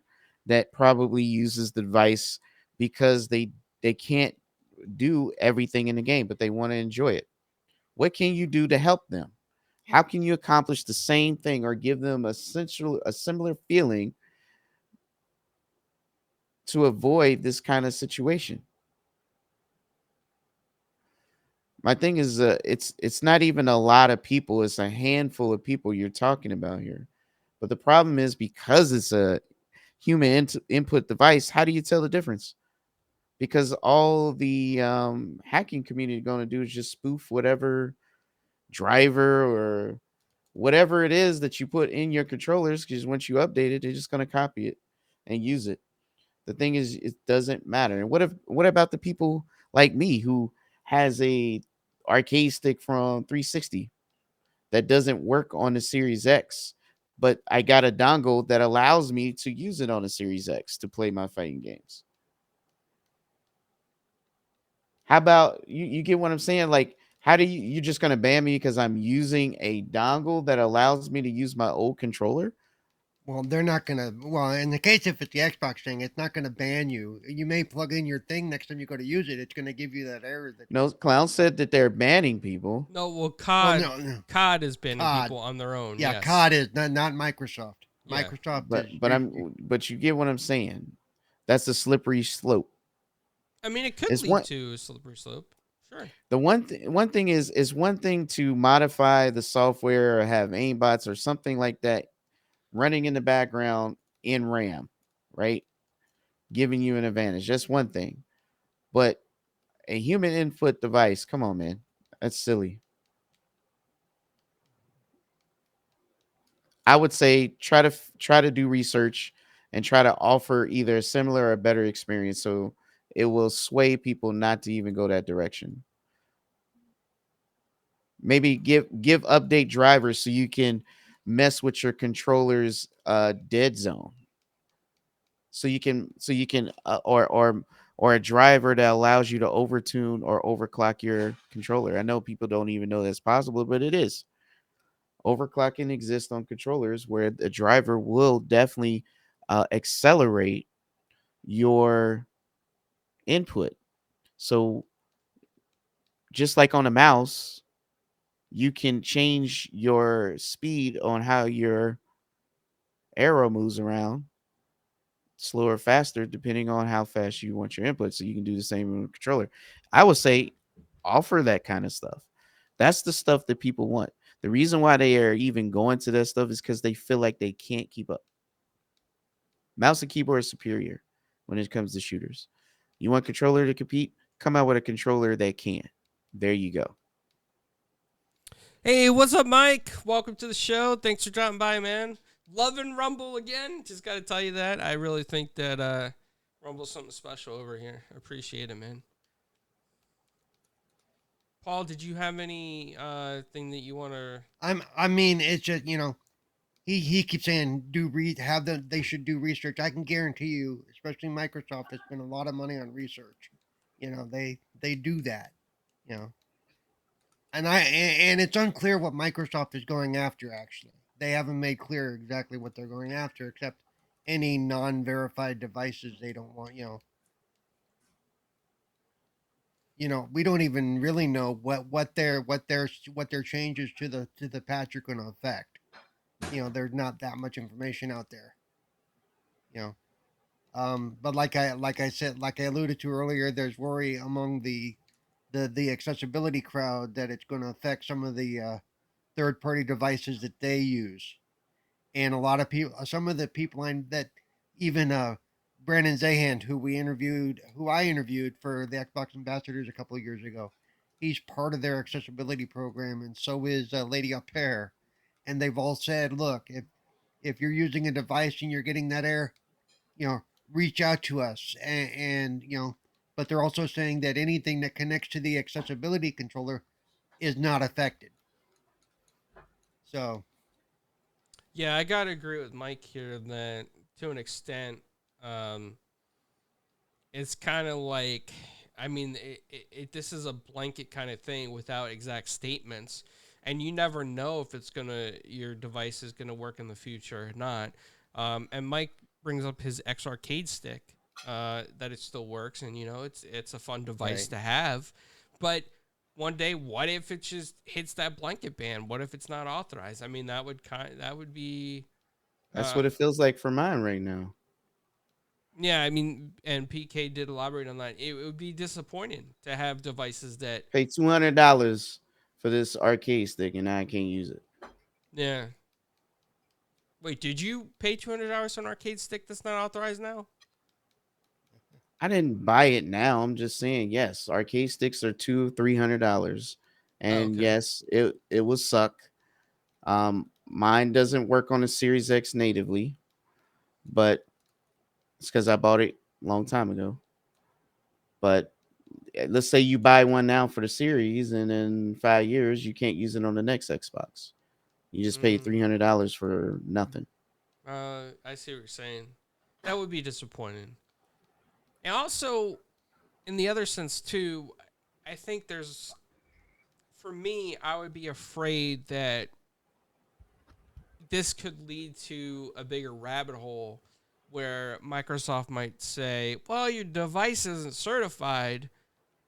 that probably uses the device because they can't do everything in the game, but they want to enjoy it. What can you do to help them? How can you accomplish the same thing or give them a similar feeling to avoid this kind of situation? My thing is, it's not even a lot of people; it's a handful of people you're talking about here. But the problem is because it's a human input device. How do you tell the difference? Because all the hacking community going to do is just spoof whatever driver or whatever it is that you put in your controllers. Because once you update it, they're just going to copy it and use it. The thing is, it doesn't matter. And what about the people like me who has a arcade stick from 360 that doesn't work on the Series X, but I got a dongle that allows me to use it on the Series X to play my fighting games? How about you get what I'm saying? Like, how do you just gonna ban me because I'm using a dongle that allows me to use my old controller? Well, they're not gonna. Well, in the case if it's the Xbox thing, it's not gonna ban you. You may plug in your thing next time you go to use it. It's gonna give you that error that. No, Clown said that they're banning people. No, well, Well, COD, no. COD is banning COD. people on their own. Yeah, Yes. COD is not Microsoft. Yeah. Microsoft But is. but you get what I'm saying. That's a slippery slope. I mean, it could It's lead one to a slippery slope. Sure. the one thing is one thing to modify the software or have aimbots or something like that running in the background in RAM, right? Giving you an advantage. That's one thing. But a human input device, come on, man. That's silly. I would say try to do research and try to offer either a similar or better experience so it will sway people not to even go that direction. Maybe give update drivers so you can mess with your controller's dead zone. So you can or a driver that allows you to overtune or overclock your controller. I know people don't even know that's possible, but it is. Overclocking exists on controllers where the driver will definitely accelerate your input. So just like on a mouse, you can change your speed on how your arrow moves around, slower, faster, depending on how fast you want your input. So you can do the same with a controller. I would say offer that kind of stuff. That's the stuff that people want. The reason why they are even going to that stuff is because they feel like they can't keep up. Mouse and keyboard is superior when it comes to shooters. You want controller to compete? Come out with a controller that can. There you go. Hey, what's up, Mike? Welcome to the show. Thanks for dropping by, man. Loving Rumble again. Just got to tell you that. I really think that Rumble's something special over here. I appreciate it, man. Paul, did you have any thing that you want to? I mean, it's just he keeps saying have them they should do research. I can guarantee you, especially Microsoft, has spent a lot of money on research. They do that. You know, and it's unclear what Microsoft is going after. Actually, they haven't made clear exactly what they're going after, except any non-verified devices they don't want. We don't even really know what their changes to the patch are going to affect. There's not that much information out there. You know, but like I said, like I alluded to earlier, there's worry among the accessibility crowd that it's going to affect some of the third party devices that they use, and a lot of people, some of the people that even Brandon Zahan, who I interviewed for the Xbox Ambassadors a couple of years ago, he's part of their accessibility program, and so is Lady Up Pair, and they've all said, look, if you're using a device and you're getting that error, you know, reach out to us, and but they're also saying that anything that connects to the accessibility controller is not affected. So Yeah, I gotta agree with Mike here that to an extent, um, it's kind of like, I mean, this is a blanket kind of thing without exact statements, and you never know if your device is gonna work in the future or not. And Mike brings up his X Arcade stick, that it still works, and it's a fun device right. to have, but one day, what if it just hits that blanket ban? What if it's not authorized? I mean, that would be, That's uh, what it feels like for mine right now. yeah, I mean, and PK did elaborate on that. It would be disappointing to have devices that, Pay $200 for this arcade stick and I can't use it. yeah. Wait, did you pay $200 for an arcade stick that's not authorized now? I didn't buy it now. I'm just saying, yes, arcade sticks are $300, Oh, and okay. yes, it will suck. Mine doesn't work on the Series X natively, but it's because I bought it a long time ago. But let's say you buy one now for the series, and in 5 years you can't use it on the next Xbox. You just paid Mm, $300 for nothing. I see what you're saying. That would be disappointing. And also, in the other sense too, I think for me, I would be afraid that this could lead to a bigger rabbit hole where Microsoft might say, well, your device isn't certified,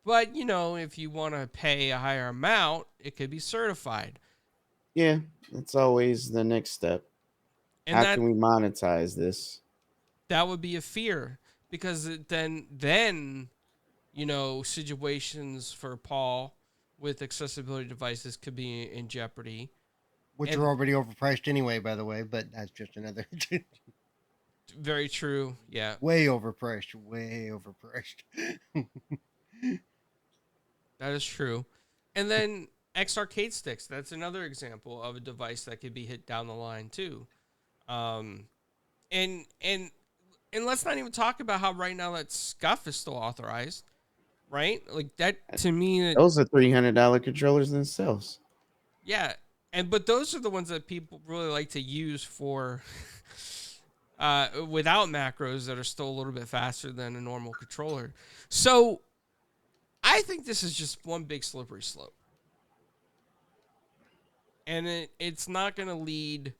but if you want to pay a higher amount, it could be certified. Yeah, that's always the next step. And How can we monetize this? that would be a fear, because then situations for Paul with accessibility devices could be in jeopardy. which are And already overpriced anyway, by the way. But that's just another very true. Yeah, way overpriced, way overpriced. that is true. And then X arcade sticks. That's another example of a device that could be hit down the line too. Um, and and and let's not even talk about how right now that scuff is still authorized, right? Like that to me. Those are $300 controllers themselves. Yeah, but those are the ones that people really like to use for without macros that are still a little bit faster than a normal controller. So I think this is just one big slippery slope, and it's not going to lead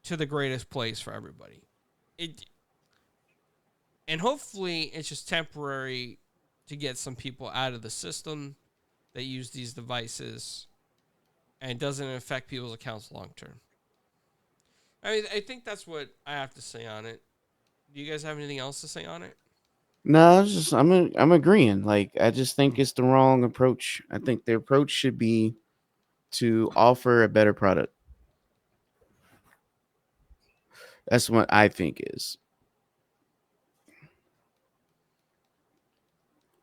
to the greatest place for everybody. It and hopefully it's just temporary to get some people out of the system that use these devices, and doesn't affect people's accounts long term. I mean, I think that's what I have to say on it. Do you guys have anything else to say on it? No, it's just I'm agreeing. Like I just think it's the wrong approach. I think the approach should be to offer a better product. That's what I think is.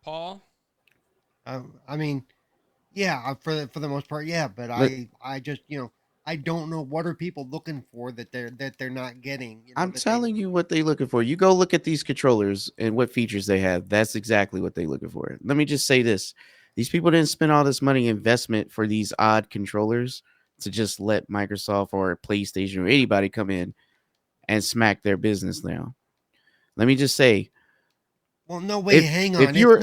Paul? I mean, yeah, for the most part, yeah. But Let, I just I don't know what are people looking for that they're not getting. I'm That they telling you what they looking for. You go look at these controllers and what features they have. That's exactly what they looking for. Let me just say this. These people didn't spend all this money investment for these odd controllers to just let Microsoft or PlayStation or anybody come in and smack their business down. Let me just say, Well, no, wait, if hang if on. you're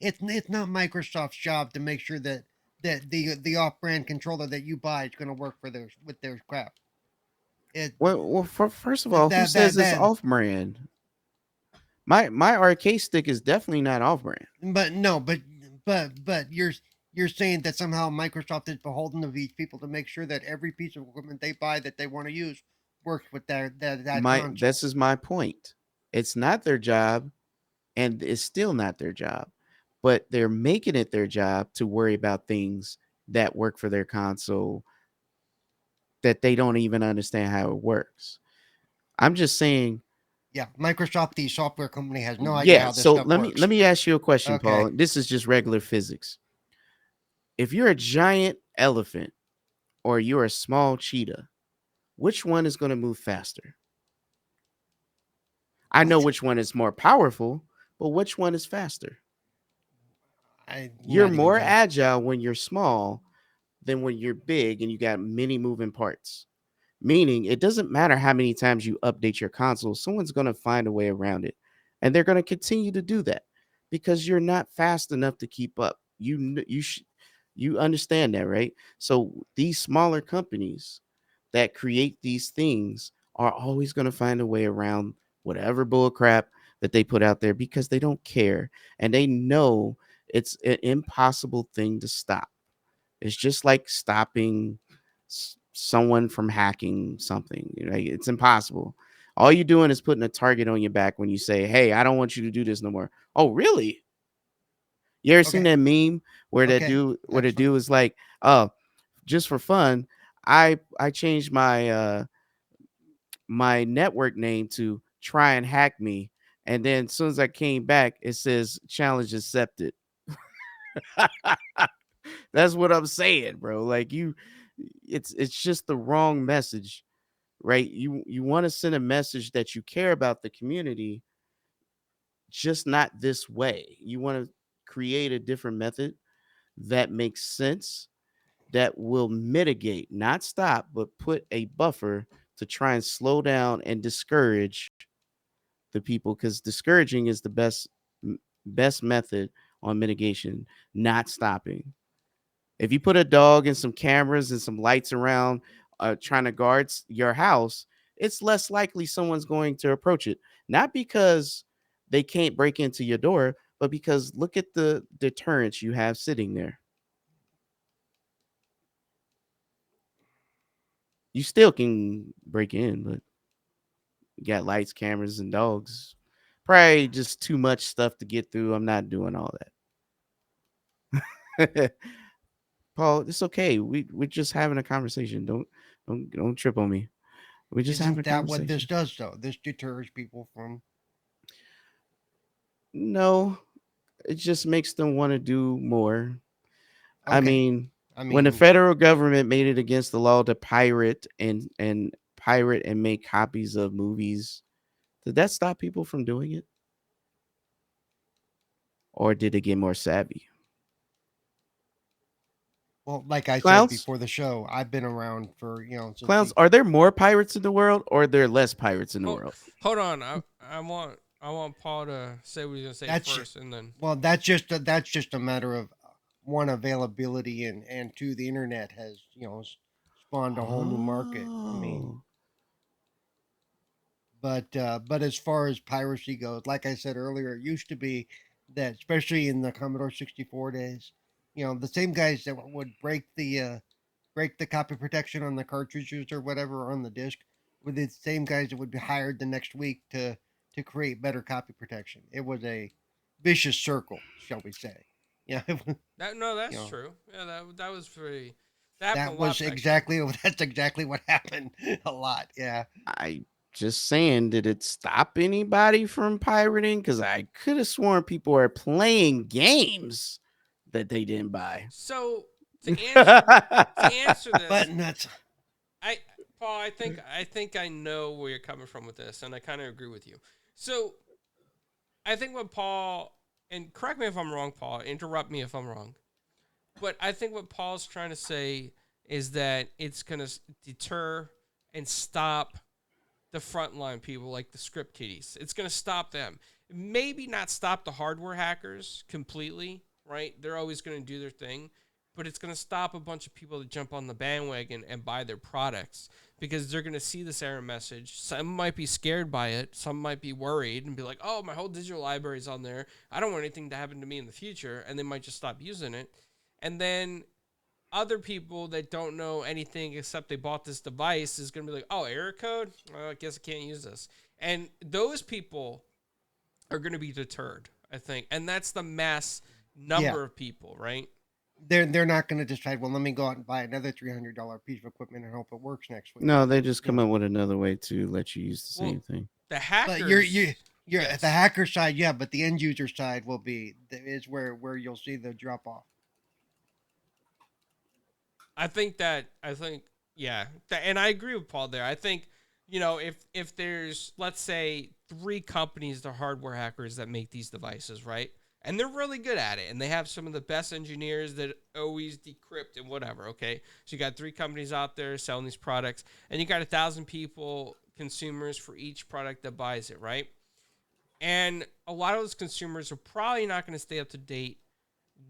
It's not Microsoft's job to make sure that the off-brand controller that you buy is going to work for their with their crap. It first of all, who that that says it's that. off brand? My arcade stick is definitely not off brand. But no, but you're saying that somehow Microsoft is beholden to these people to make sure that every piece of equipment they buy that they want to use works with that console. This is my point. It's not their job, and it's still not their job, but they're making it their job to worry about things that work for their console that they don't even understand how it works. I'm just saying, Yeah, Microsoft, the software company, has no idea yeah. how this So stuff let works. me ask you a question, Okay, Paul. This is just regular physics. If you're a giant elephant or you're a small cheetah, which one is going to move faster? I know which which one is more powerful, but which one is faster? I'm You're not even more gonna. agile when you're small than when you're big and you got many moving parts. Meaning, it doesn't matter how many times you update your console, someone's going to find a way around it. And they're going to continue to do that because you're not fast enough to keep up. You understand that, right? So these smaller companies that create these things are always going to find a way around whatever bull crap that they put out there because they don't care and they know it's an impossible thing to stop. It's just like stopping someone from hacking something. It's impossible. All you're doing is putting a target on your back when you say, "Hey, I don't want you to do this no more." Oh, really? You ever seen Okay, that meme where okay, the that's fine. dude was like, "Oh, just for fun, I changed my network name to try and hack me, and then as soon as I came back, it says challenge accepted." That's what I'm saying, bro. Like it's just the wrong message, right? You want to send a message that you care about the community, just not this way. You want to create a different method that makes sense, that will mitigate, not stop, but put a buffer to try and slow down and discourage the people, because discouraging is the best method on mitigation, not stopping. If you put a dog and some cameras and some lights around trying to guard your house, it's less likely someone's going to approach it. Not because they can't break into your door, but because look at the deterrence you have sitting there. You still can break in, but you got lights, cameras, and dogs. Probably just too much stuff to get through. I'm not doing all that. Paul, it's okay. We're just having a conversation. Don't trip on me. We're just having a Isn't that what this conversation. does though? This deters people from. No, it just makes them want to do more. I Okay, mean, I when the mean, federal government made it against the law to pirate and make copies of movies, did that stop people from doing it? Or did it get more savvy? well, like I said Clowns? before the show, I've been around for since Clowns, the. are there more pirates in the world or are there less pirates in the Hold, world? hold on. I want Paul to say what he's gonna say That's first, and then well, that's just a matter of one availability and two the internet has spawned a whole new market. I mean, Oh. but as far as piracy goes, like I said earlier, it used to be that especially in the Commodore 64 days, the same guys that would break the copy protection on the cartridges or whatever on the disc were the same guys that would be hired the next week to create better copy protection. It was a vicious circle, shall we say? Yeah, that no, you that's know true. Yeah, that was pretty. That happened that a was lot back then. exactly that's exactly what happened a lot. Yeah, I just saying, did it stop anybody from pirating? Because I could have sworn people are playing games that they didn't buy. So to answer but this, that's I Paul, I think I know where you're coming from with this, and I kind of agree with you. So I think what Paul, and correct me if I'm wrong, Paul, interrupt me if I'm wrong. But I think what Paul's trying to say is that it's going to deter and stop the frontline people like the script kiddies. It's going to stop them. Maybe not stop the hardware hackers completely, right? They're always going to do their thing, but it's going to stop a bunch of people that jump on the bandwagon and buy their products because they're going to see this error message. Some might be scared by it. Some might be worried and be like, oh, my whole digital library is on there. I don't want anything to happen to me in the future. And they might just stop using it. And then other people that don't know anything except they bought this device is going to be like, oh, error code? Well, I guess I can't use this. And those people are going to be deterred, I think. And that's the mass number of people, right? They're not going to decide, well, let me go out and buy another $300 piece of equipment and hope it works next week. No, they just come up with another way to let you use the same thing. The hackers... But you're at the hacker side, but the end user side is where you'll see the drop off. And I agree with Paul there. I think, if there's, let's say, 3 companies, the hardware hackers that make these devices, right? And they're really good at it, and they have some of the best engineers that always decrypt and whatever, okay? So you got 3 companies out there selling these products, and you got 1,000 people, consumers, for each product that buys it, right? And a lot of those consumers are probably not going to stay up to date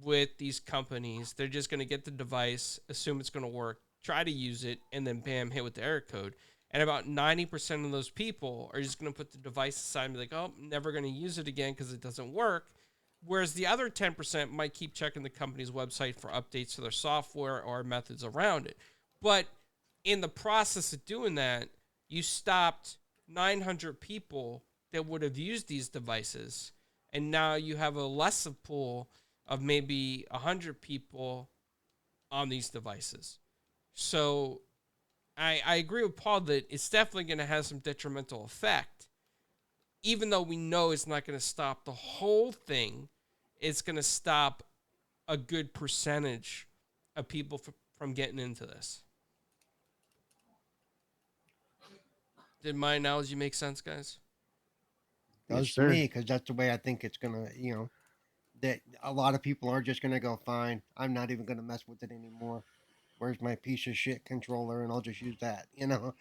with these companies. They're just going to get the device, assume it's going to work, try to use it, and then bam, hit with the error code. And about 90% of those people are just going to put the device aside and be like, oh, I'm never going to use it again because it doesn't work. Whereas the other 10% might keep checking the company's website for updates to their software or methods around it. But in the process of doing that, you stopped 900 people that would have used these devices. And now you have a lesser pool of maybe 100 people on these devices. So I agree with Paul that it's definitely going to have some detrimental effect. Even though we know it's not going to stop the whole thing, it's going to stop a good percentage of people from getting into this. Did my analogy make sense, guys? Does to me, because that's the way I think it's going to, that a lot of people are just going to go, fine, I'm not even going to mess with it anymore. Where's my piece of shit controller? And I'll just use that, Yep.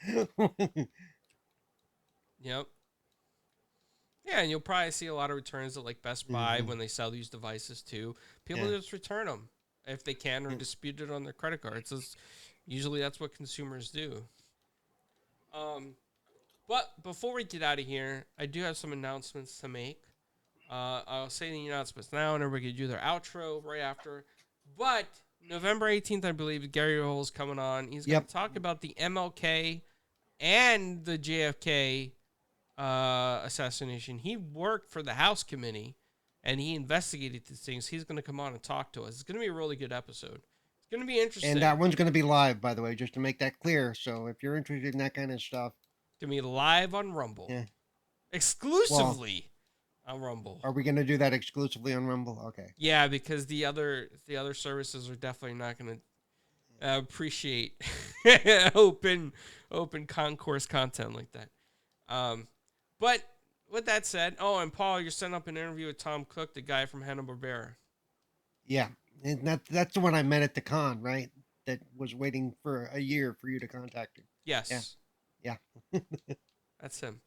Yeah, and you'll probably see a lot of returns at like Best Buy when they sell these devices too. People just return them if they can or dispute it on their credit cards. Usually that's what consumers do. But before we get out of here, I do have some announcements to make. I'll say the announcements now, and everybody can do their outro right after. But November 18th, I believe, Gary Hole is coming on. He's going to talk about the MLK and the JFK assassination. He worked for the House Committee, and he investigated these things. He's going to come on and talk to us. It's going to be a really good episode. It's going to be interesting. And that one's going to be live, by the way, just to make that clear. So if you're interested in that kind of stuff. It's going to be live on Rumble. Yeah. Exclusively on Rumble. Are we going to do that exclusively on Rumble? Okay. Yeah, because the other services are definitely not going to appreciate open concourse content like that. But with that said, and Paul, you're setting up an interview with Tom Cook, the guy from Hanna-Barbera. Yeah, and that's the one I met at the con, right? That was waiting for a year for you to contact him. Yes. Yeah. That's him.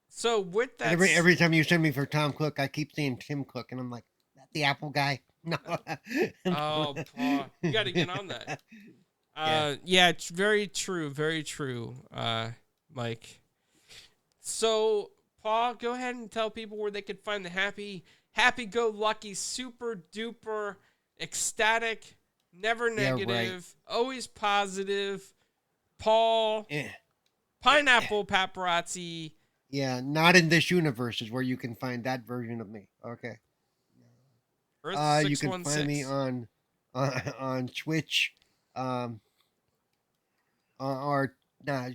So with that, every time you send me for Tom Cook, I keep seeing Tim Cook, and I'm like, that the Apple guy? No. Oh, Paul, you got to get on that. Yeah, it's very true, Mike. So, Paul, go ahead and tell people where they could find the happy-go-lucky, super-duper, ecstatic, never negative, always positive, Paul, Pineapple Paparazzi. Yeah, not in this universe is where you can find that version of me. Okay. Earth you can find me on Twitch,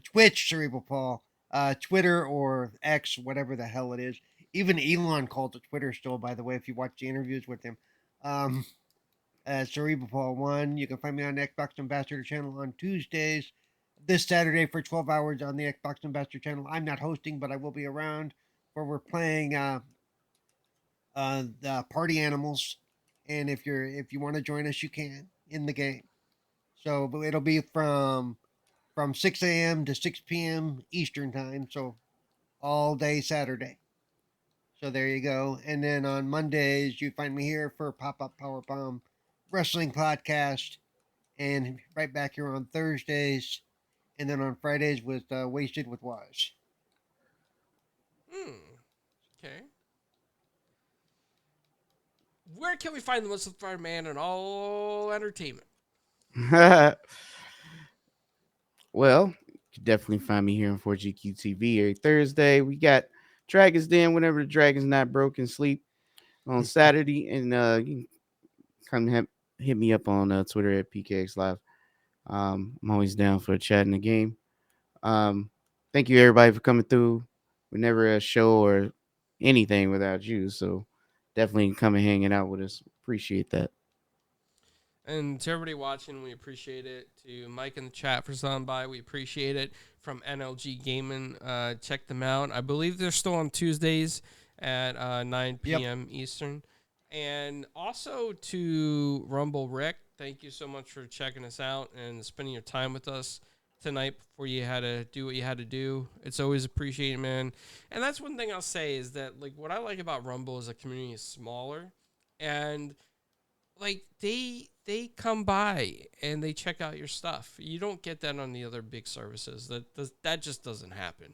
Twitch, Cerebral Paul, Twitter or X, whatever the hell it is. Even Elon calls it Twitter still, by the way, if you watch the interviews with him. Cerebral Paul 1. You can find me on the Xbox Ambassador channel on Tuesdays. This Saturday for 12 hours on the Xbox Ambassador channel. I'm not hosting, but I will be around where we're playing the Party Animals. and if you want to join us, you can in the game. So, but it'll be from 6 a.m. to 6 p.m. Eastern time. So all day Saturday. So there you go. And then on Mondays, you find me here for Pop Up Power Bomb Wrestling Podcast, and right back here on Thursdays, and then on Fridays with Wasted with Waz. Okay. Where can we find the Muscle Fire Man and all entertainment? Well, you can definitely find me here on 4GQ TV every Thursday. We got Dragon's Den whenever the dragon's not broken sleep on Saturday, and you can come hit me up on Twitter at PKX Live. I'm always down for a chat in the game. Thank you everybody for coming through. We never a show or anything without you, so definitely come and hanging out with us. Appreciate that. And to everybody watching, we appreciate it. To Mike in the chat for stopping by, we appreciate it. From NLG Gaming, check them out. I believe they're still on Tuesdays at 9 p.m. Eastern. And also to Rumble Rick, thank you so much for checking us out and spending your time with us tonight before you had to do what you had to do. It's always appreciated, man. And that's one thing I'll say is that, like, what I like about Rumble is the community is smaller, and like they come by and they check out your stuff. You don't get that on the other big services. That just doesn't happen.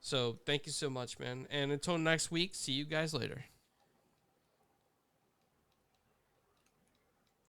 So thank you so much, man. And until next week, see you guys later.